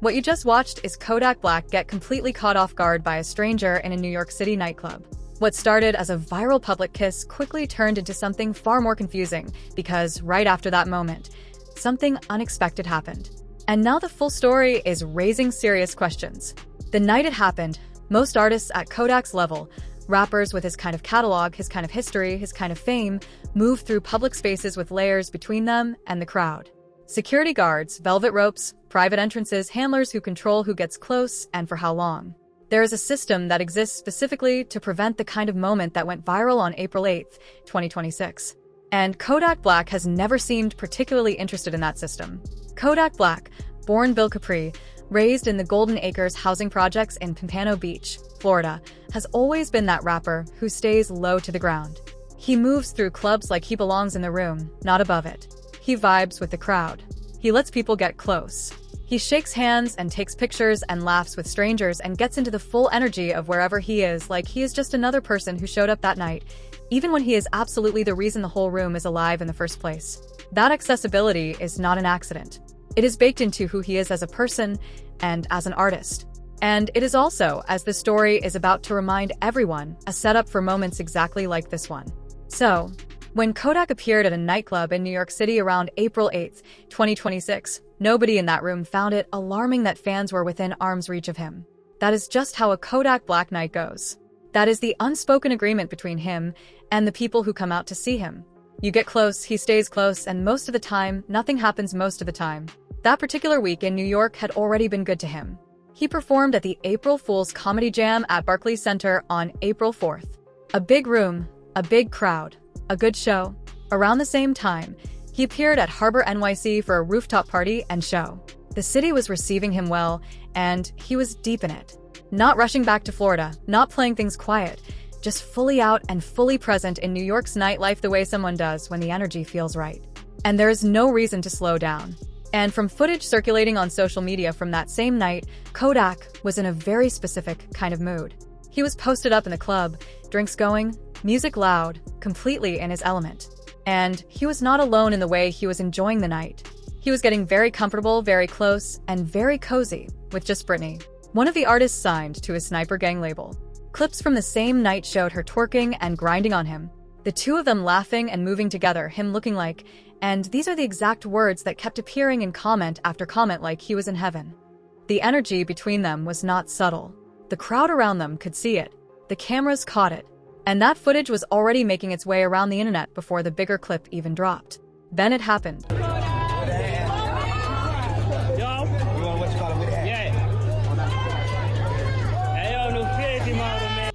What you just watched is Kodak Black get completely caught off guard by a stranger in a New York City nightclub. What started as a viral public kiss quickly turned into something far more confusing because right after that moment, something unexpected happened. And now the full story is raising serious questions. The night it happened, most artists at Kodak's level, rappers with his kind of catalog, his kind of history, his kind of fame, move through public spaces with layers between them and the crowd. Security guards, velvet ropes, private entrances, handlers who control who gets close and for how long. There is a system that exists specifically to prevent the kind of moment that went viral on April 8, 2026. And Kodak Black has never seemed particularly interested in that system. Kodak Black, born Bill Capri, raised in the Golden Acres housing projects in Pompano Beach, Florida, has always been that rapper who stays low to the ground. He moves through clubs like he belongs in the room, not above it. He vibes with the crowd. He lets people get close. He shakes hands and takes pictures and laughs with strangers and gets into the full energy of wherever he is, like he is just another person who showed up that night, even when he is absolutely the reason the whole room is alive in the first place. That accessibility is not an accident. It is baked into who he is as a person and as an artist. And it is also, as the story is about to remind everyone, a setup for moments exactly like this one. So, when Kodak appeared at a nightclub in New York City around April 8, 2026, nobody in that room found it alarming that fans were within arm's reach of him. That is just how a Kodak Black night goes. That is the unspoken agreement between him and the people who come out to see him. You get close, he stays close, and most of the time, nothing happens most of the time. That particular week in New York had already been good to him. He performed at the April Fool's Comedy Jam at Barclays Center on April 4th. A big room, a big crowd, a good show. Around the same time, he appeared at Harbor NYC for a rooftop party and show. The city was receiving him well, and he was deep in it. Not rushing back to Florida, not playing things quiet, just fully out and fully present in New York's nightlife the way someone does when the energy feels right. And there is no reason to slow down. And from footage circulating on social media from that same night, Kodak was in a very specific kind of mood. He was posted up in the club, drinks going, music loud, completely in his element. And he was not alone in the way he was enjoying the night. He was getting very comfortable, very close, and very cozy with just Britney, one of the artists signed to his Sniper Gang label. Clips from the same night showed her twerking and grinding on him, the two of them laughing and moving together, him looking like, and these are the exact words that kept appearing in comment after comment like he was in heaven. The energy between them was not subtle. The crowd around them could see it. The cameras caught it. And that footage was already making its way around the internet before the bigger clip even dropped. Then it happened.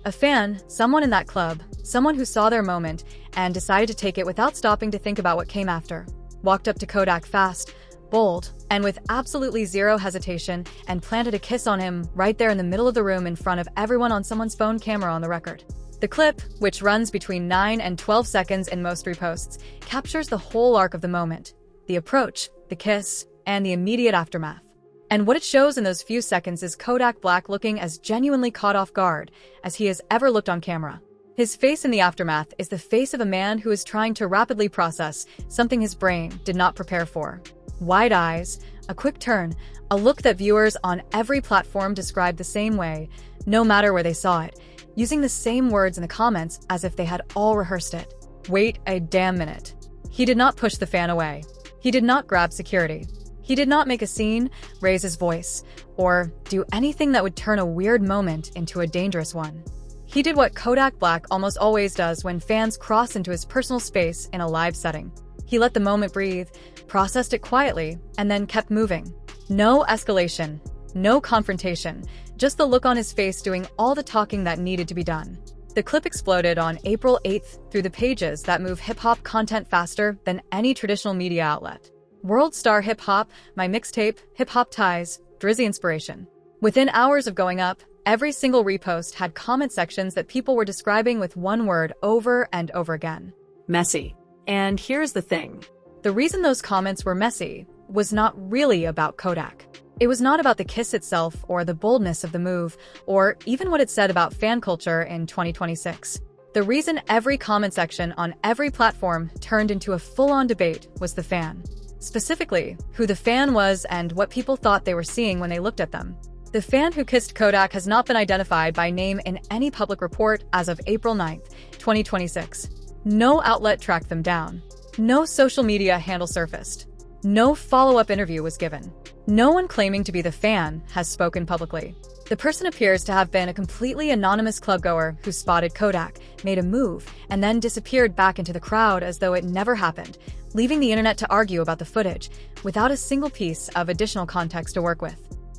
A fan, someone in that club, someone who saw their moment and decided to take it without stopping to think about what came after, walked up to Kodak fast, bold, and with absolutely zero hesitation and planted a kiss on him right there in the middle of the room in front of everyone on someone's phone camera on the record. The clip, which runs between 9 and 12 seconds in most reposts, captures the whole arc of the moment, the approach, the kiss, and the immediate aftermath. And what it shows in those few seconds is Kodak Black looking as genuinely caught off guard as he has ever looked on camera. His face in the aftermath is the face of a man who is trying to rapidly process something his brain did not prepare for. Wide eyes, a quick turn, a look that viewers on every platform described the same way, no matter where they saw it, using the same words in the comments as if they had all rehearsed it. Wait a damn minute. He did not push the fan away. He did not grab security. He did not make a scene, raise his voice, or do anything that would turn a weird moment into a dangerous one. He did what Kodak Black almost always does when fans cross into his personal space in a live setting. He let the moment breathe, processed it quietly, and then kept moving. No escalation, no confrontation, just the look on his face doing all the talking that needed to be done. The clip exploded on April 8th through the pages that move hip-hop content faster than any traditional media outlet. World Star Hip Hop, My Mixtape, Hip Hop Ties, Drizzy Inspiration. Within hours of going up, every single repost had comment sections that people were describing with one word over and over again. Messy. And here's the thing. The reason those comments were messy was not really about Kodak. It was not about the kiss itself or the boldness of the move, or even what it said about fan culture in 2026. The reason every comment section on every platform turned into a full-on debate was the fan. Specifically, who the fan was and what people thought they were seeing when they looked at them. The fan who kissed Kodak has not been identified by name in any public report as of April 9, 2026. No outlet tracked them down. No social media handle surfaced. No follow-up interview was given. No one claiming to be the fan has spoken publicly. The person appears to have been a completely anonymous clubgoer who spotted Kodak, made a move, and then disappeared back into the crowd as though it never happened, leaving the internet to argue about the footage, without a single piece of additional context to work with.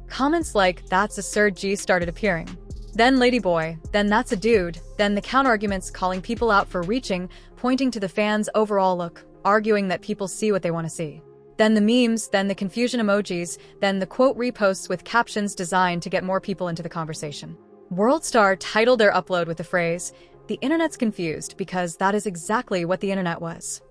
Comments like, "That's a Sir G" started appearing. Then "Ladyboy," then "That's a dude," then the counterarguments calling people out for reaching, pointing to the fans' overall look, arguing that people see what they want to see. Then the memes, then the confusion emojis, then the quote reposts with captions designed to get more people into the conversation. WorldStar titled their upload with the phrase, "The internet's confused," because that is exactly what the internet was.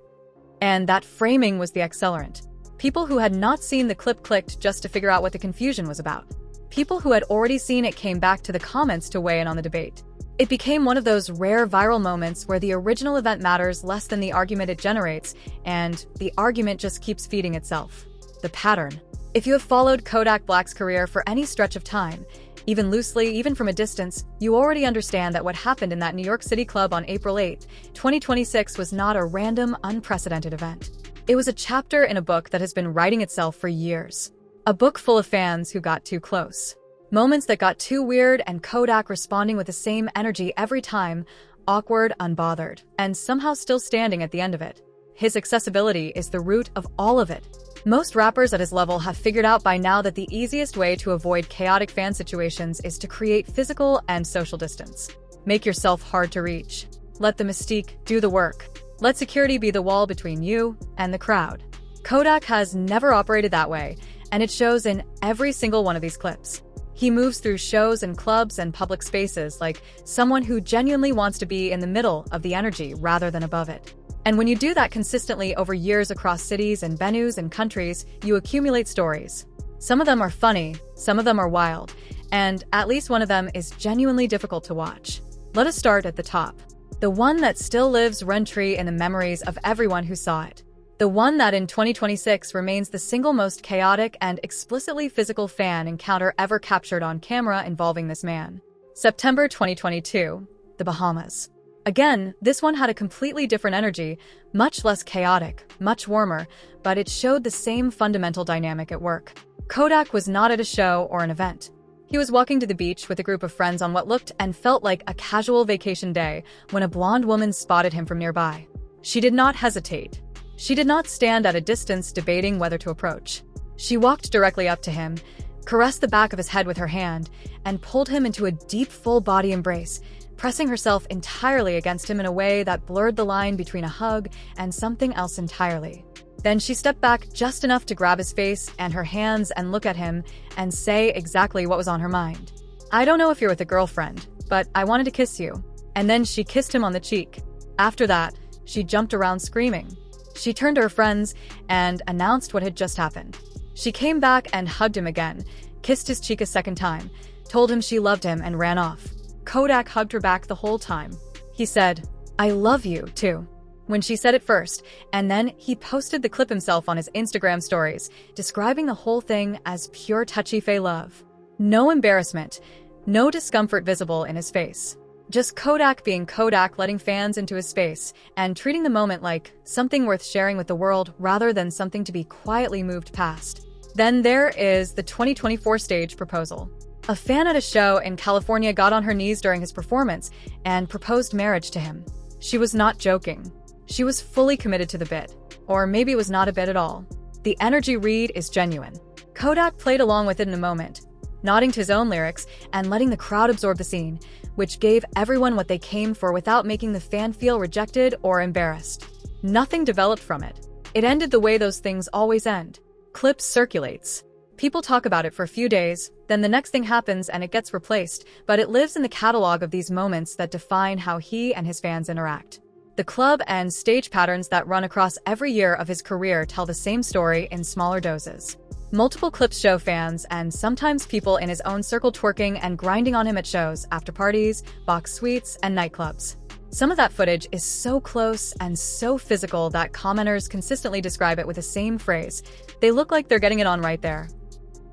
And that framing was the accelerant. People who had not seen the clip clicked just to figure out what the confusion was about. People who had already seen it came back to the comments to weigh in on the debate. It became one of those rare viral moments where the original event matters less than the argument it generates, and the argument just keeps feeding itself. The pattern. If you have followed Kodak Black's career for any stretch of time, even loosely, even from a distance, you already understand that what happened in that New York City club on April 8, 2026 was not a random, unprecedented event. It was a chapter in a book that has been writing itself for years. A book full of fans who got too close. Moments that got too weird, and Kodak responding with the same energy every time, awkward, unbothered, and somehow still standing at the end of it. His accessibility is the root of all of it. Most rappers at his level have figured out by now that the easiest way to avoid chaotic fan situations is to create physical and social distance. Make yourself hard to reach. Let the mystique do the work. Let security be the wall between you and the crowd. Kodak has never operated that way, and it shows in every single one of these clips. He moves through shows and clubs and public spaces like someone who genuinely wants to be in the middle of the energy rather than above it. And when you do that consistently over years across cities and venues and countries, you accumulate stories. Some of them are funny, some of them are wild, and at least one of them is genuinely difficult to watch. Let us start at the top. The one that still lives rent-free in the memories of everyone who saw it. The one that in 2026 remains the single most chaotic and explicitly physical fan encounter ever captured on camera involving this man. September 2022, the Bahamas. Again, this one had a completely different energy, much less chaotic, much warmer, but it showed the same fundamental dynamic at work. Kodak was not at a show or an event. He was walking to the beach with a group of friends on what looked and felt like a casual vacation day when a blonde woman spotted him from nearby. She did not hesitate. She did not stand at a distance debating whether to approach. She walked directly up to him, caressed the back of his head with her hand, and pulled him into a deep full-body embrace, pressing herself entirely against him in a way that blurred the line between a hug and something else entirely. Then she stepped back just enough to grab his face and her hands and look at him and say exactly what was on her mind. "I don't know if you're with a girlfriend, but I wanted to kiss you." And then she kissed him on the cheek. After that, she jumped around screaming. She turned to her friends and announced what had just happened. She came back and hugged him again, kissed his cheek a second time, told him she loved him, and ran off. Kodak hugged her back the whole time. He said, "I love you, too," when she said it first, and then he posted the clip himself on his Instagram stories, describing the whole thing as pure touchy-feely love. No embarrassment, no discomfort visible in his face. Just Kodak being Kodak, letting fans into his space and treating the moment like something worth sharing with the world rather than something to be quietly moved past. Then there is the 2024 stage proposal. A fan at a show in California got on her knees during his performance and proposed marriage to him. She was not joking. She was fully committed to the bit. Or maybe it was not a bit at all. The energy read is genuine. Kodak played along with it in a moment, nodding to his own lyrics and letting the crowd absorb the scene, which gave everyone what they came for without making the fan feel rejected or embarrassed. Nothing developed from it. It ended the way those things always end. Clips circulates. People talk about it for a few days, then the next thing happens and it gets replaced, but it lives in the catalog of these moments that define how he and his fans interact. The club and stage patterns that run across every year of his career tell the same story in smaller doses. Multiple clips show fans and sometimes people in his own circle twerking and grinding on him at shows, after parties, box suites, and nightclubs. Some of that footage is so close and so physical that commenters consistently describe it with the same phrase: "They look like they're getting it on right there."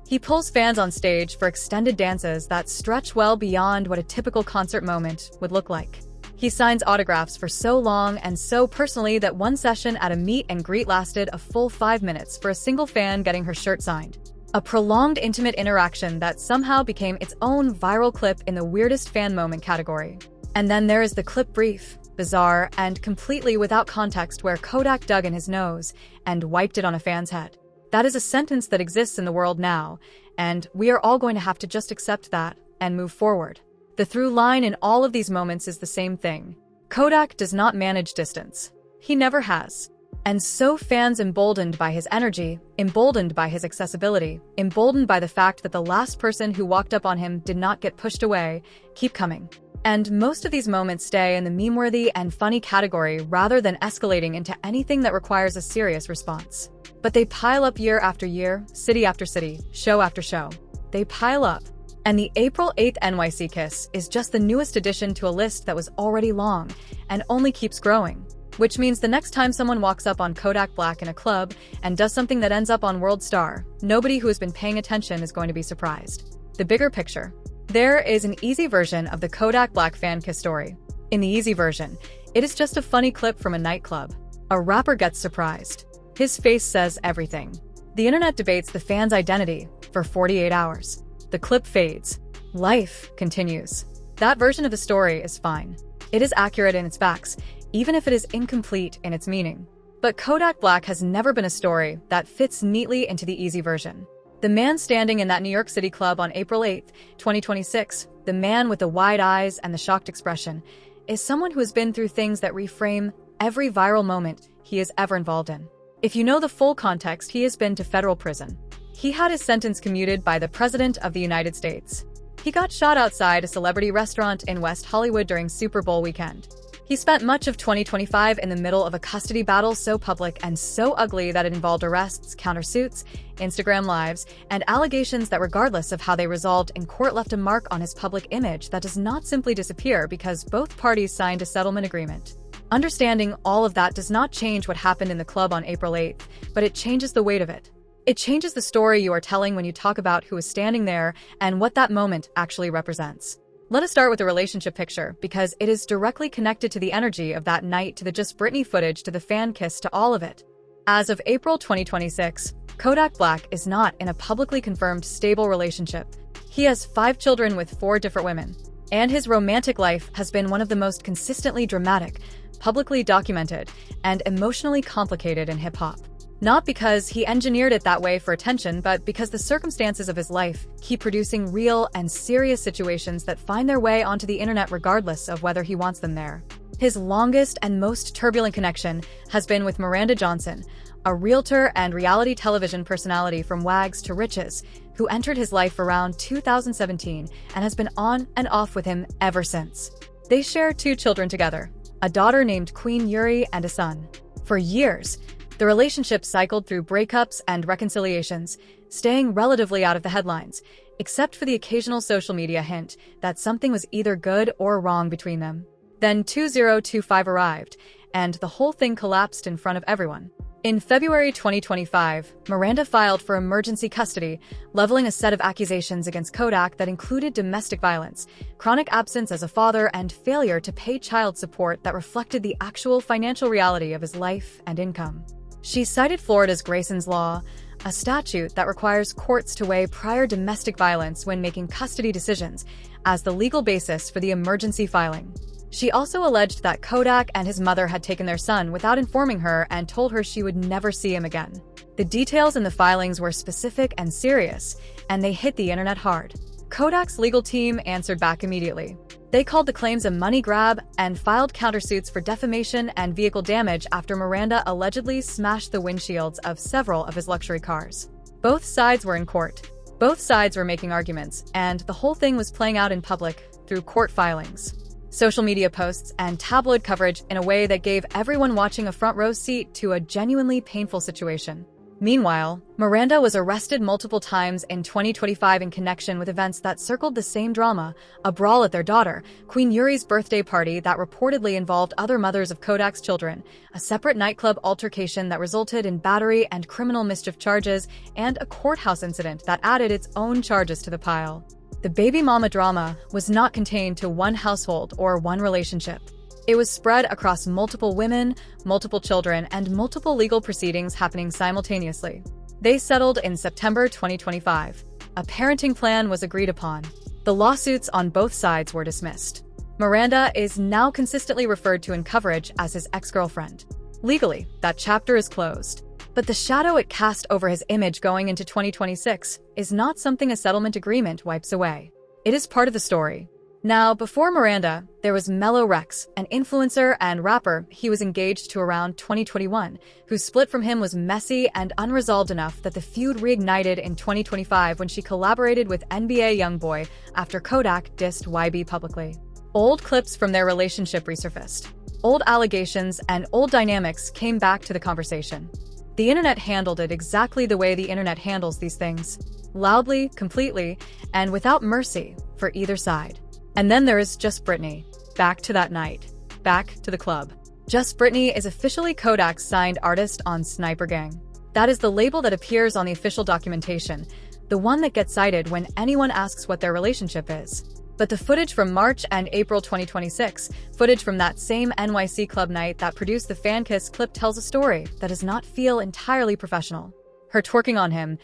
He pulls fans on stage for extended dances that stretch well beyond what a typical concert moment would look like. He signs autographs for so long and so personally that one session at a meet and greet lasted a full 5 minutes for a single fan getting her shirt signed. A prolonged intimate interaction that somehow became its own viral clip in the weirdest fan moment category. And then there is the clip brief, bizarre, and completely without context where Kodak dug in his nose and wiped it on a fan's head. That is a sentence that exists in the world now, and we are all going to have to just accept that and move forward. The through line in all of these moments is the same thing. Kodak does not manage distance. He never has. And so fans, emboldened by his energy, emboldened by his accessibility, emboldened by the fact that the last person who walked up on him did not get pushed away, keep coming. And most of these moments stay in the meme-worthy and funny category rather than escalating into anything that requires a serious response. But they pile up year after year, city after city, show after show. They pile up. And the April 8th NYC kiss is just the newest addition to a list that was already long and only keeps growing. Which means the next time someone walks up on Kodak Black in a club and does something that ends up on World Star, nobody who has been paying attention is going to be surprised. The bigger picture. There is an easy version of the Kodak Black fan kiss story. In the easy version, it is just a funny clip from a nightclub. A rapper gets surprised. His face says everything. The internet debates the fan's identity for 48 hours. The clip fades. Life continues. That version of the story is fine. It is accurate in its facts, even if it is incomplete in its meaning. But Kodak Black has never been a story that fits neatly into the easy version. The man standing in that New York City club on April 8, 2026, the man with the wide eyes and the shocked expression, is someone who has been through things that reframe every viral moment he is ever involved in. If you know the full context, he has been to federal prison. He had his sentence commuted by the President of the United States. He got shot outside a celebrity restaurant in West Hollywood during Super Bowl weekend. He spent much of 2025 in the middle of a custody battle so public and so ugly that it involved arrests, countersuits, Instagram lives, and allegations that, regardless of how they resolved in court, left a mark on his public image that does not simply disappear because both parties signed a settlement agreement. Understanding all of that does not change what happened in the club on April 8th, but it changes the weight of it. It changes the story you are telling when you talk about who is standing there and what that moment actually represents. Let us start with the relationship picture, because it is directly connected to the energy of that night, to the Just Britney footage, to the fan kiss, to all of it. As of April 2026, Kodak Black is not in a publicly confirmed stable relationship. He has 5 children with 4 different women, and his romantic life has been one of the most consistently dramatic, publicly documented, and emotionally complicated in hip-hop. Not because he engineered it that way for attention, but because the circumstances of his life keep producing real and serious situations that find their way onto the internet regardless of whether he wants them there. His longest and most turbulent connection has been with Miranda Johnson, a realtor and reality television personality from Wags to Riches, who entered his life around 2017 and has been on and off with him ever since. They share 2 children together, a daughter named Queen Yuri and a son. For years, the relationship cycled through breakups and reconciliations, staying relatively out of the headlines, except for the occasional social media hint that something was either good or wrong between them. Then 2025 arrived, and the whole thing collapsed in front of everyone. In February 2025, Miranda filed for emergency custody, leveling a set of accusations against Kodak that included domestic violence, chronic absence as a father, and failure to pay child support that reflected the actual financial reality of his life and income. She cited Florida's Grayson's Law, a statute that requires courts to weigh prior domestic violence when making custody decisions, as the legal basis for the emergency filing. She also alleged that Kodak and his mother had taken their son without informing her and told her she would never see him again. The details in the filings were specific and serious, and they hit the internet hard. Kodak's legal team answered back immediately. They called the claims a money grab and filed countersuits for defamation and vehicle damage after Miranda allegedly smashed the windshields of several of his luxury cars. Both sides were in court. Both sides were making arguments, and the whole thing was playing out in public through court filings, social media posts, and tabloid coverage in a way that gave everyone watching a front row seat to a genuinely painful situation. Meanwhile, Miranda was arrested multiple times in 2025 in connection with events that circled the same drama, a brawl at their daughter, Queen Yuri's birthday party that reportedly involved other mothers of Kodak's children, a separate nightclub altercation that resulted in battery and criminal mischief charges, and a courthouse incident that added its own charges to the pile. The baby mama drama was not contained to one household or one relationship. It was spread across multiple women, multiple children, and multiple legal proceedings happening simultaneously. They settled in September 2025. A parenting plan was agreed upon. The lawsuits on both sides were dismissed. Miranda is now consistently referred to in coverage as his ex-girlfriend. Legally, that chapter is closed. But the shadow it cast over his image going into 2026 is not something a settlement agreement wipes away. It is part of the story. Now, before Miranda, there was Mellow Rex, an influencer and rapper he was engaged to around 2021, whose split from him was messy and unresolved enough that the feud reignited in 2025 when she collaborated with NBA YoungBoy after Kodak dissed YB publicly. Old clips from their relationship resurfaced. Old allegations and old dynamics came back to the conversation. The internet handled it exactly the way the internet handles these things. Loudly, completely, and without mercy for either side. And then there is Just Britney. Back to that night. Back to the club. Just Britney is officially Kodak's signed artist on Sniper Gang. That is the label that appears on the official documentation, the one that gets cited when anyone asks what their relationship is. But the footage from March and April 2026, footage from that same NYC club night that produced the fan kiss clip, tells a story that does not feel entirely professional. Her twerking on him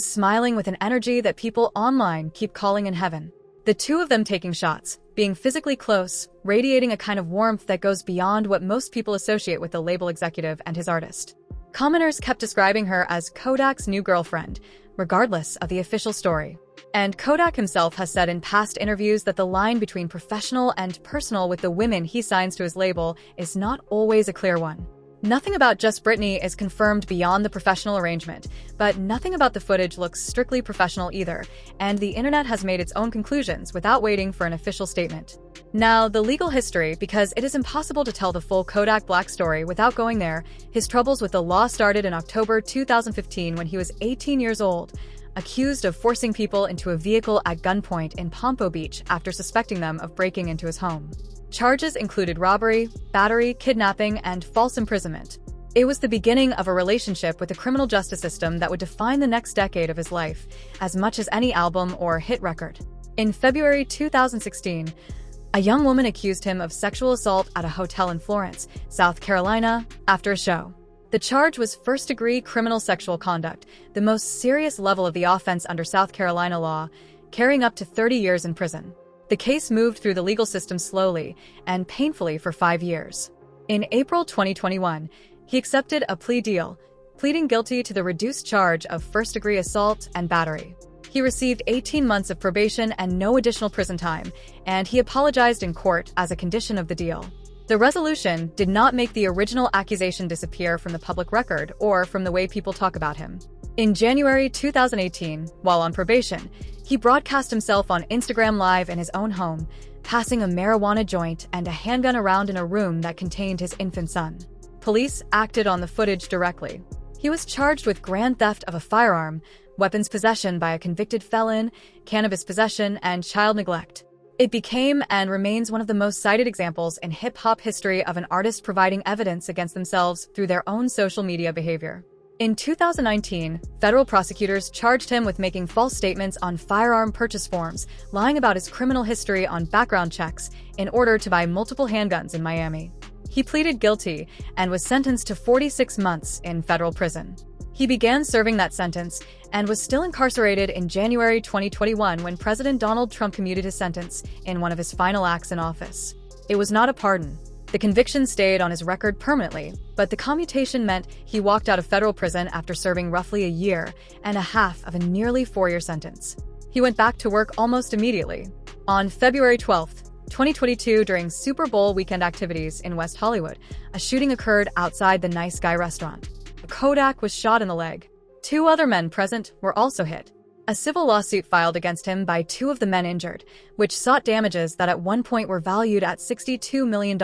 smiling with an energy that people online keep calling in heaven. The two of them taking shots, being physically close, radiating a kind of warmth that goes beyond what most people associate with the label executive and his artist. Commenters kept describing her as Kodak's new girlfriend, regardless of the official story. And Kodak himself has said in past interviews that the line between professional and personal with the women he signs to his label is not always a clear one. Nothing about Just Britney is confirmed beyond the professional arrangement, but nothing about the footage looks strictly professional either, and the internet has made its own conclusions without waiting for an official statement. Now, the legal history, because it is impossible to tell the full Kodak Black story without going there. His troubles with the law started in October 2015 when he was 18 years old, accused of forcing people into a vehicle at gunpoint in Pompo Beach after suspecting them of breaking into his home. Charges included robbery, battery, kidnapping, and false imprisonment. It was the beginning of a relationship with the criminal justice system that would define the next decade of his life, as much as any album or hit record. In February 2016, a young woman accused him of sexual assault at a hotel in Florence, South Carolina, after a show. The charge was first-degree criminal sexual conduct, the most serious level of the offense under South Carolina law, carrying up to 30 years in prison. The case moved through the legal system slowly and painfully for 5 years. In April 2021, he accepted a plea deal, pleading guilty to the reduced charge of first-degree assault and battery. He received 18 months of probation and no additional prison time, and he apologized in court as a condition of the deal. The resolution did not make the original accusation disappear from the public record or from the way people talk about him. In January 2018, while on probation, he broadcast himself on Instagram Live in his own home, passing a marijuana joint and a handgun around in a room that contained his infant son. Police acted on the footage directly. He was charged with grand theft of a firearm, weapons possession by a convicted felon, cannabis possession, and child neglect. It became and remains one of the most cited examples in hip-hop history of an artist providing evidence against themselves through their own social media behavior. In 2019, federal prosecutors charged him with making false statements on firearm purchase forms, lying about his criminal history on background checks in order to buy multiple handguns in Miami. He pleaded guilty and was sentenced to 46 months in federal prison. He began serving that sentence and was still incarcerated in January 2021 when President Donald Trump commuted his sentence in one of his final acts in office. It was not a pardon. The conviction stayed on his record permanently, but the commutation meant he walked out of federal prison after serving roughly a year and a half of a nearly 4-year sentence. He went back to work almost immediately. On February 12, 2022, during Super Bowl weekend activities in West Hollywood, a shooting occurred outside the Nice Guy restaurant. Kodak was shot in the leg. 2 other men present were also hit. A A civil lawsuit filed against him by two of the men injured, which sought damages that at one point were valued at $62 million,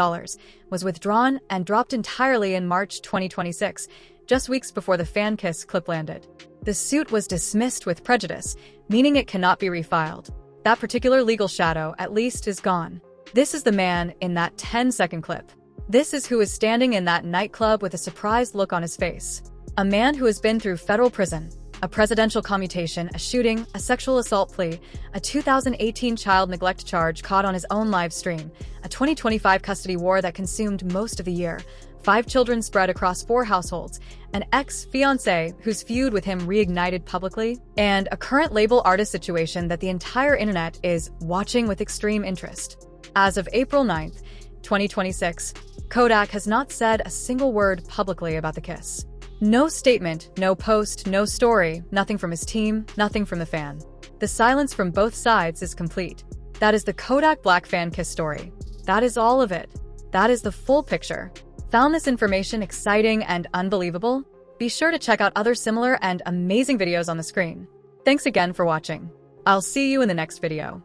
was withdrawn and dropped entirely in March 2026, just weeks before the fan kiss clip landed. The suit was dismissed with prejudice, meaning it cannot be refiled. That particular legal shadow, at least, is gone. This is the man in that 10-second clip. This is who is standing in that nightclub with a surprised look on his face. A man who has been through federal prison, a presidential commutation, a shooting, a sexual assault plea, a 2018 child neglect charge caught on his own live stream, a 2025 custody war that consumed most of the year, 5 children spread across 4 households, an ex-fiancé whose feud with him reignited publicly, and a current label artist situation that the entire internet is watching with extreme interest. As of April 9th, 2026, Kodak has not said a single word publicly about the kiss. No statement, no post, no story, nothing from his team, nothing from the fan. The silence from both sides is complete. That is the Kodak Black fan kiss story. That is all of it. That is the full picture. Found this information exciting and unbelievable? Be sure to check out other similar and amazing videos on the screen. Thanks again for watching. I'll see you in the next video.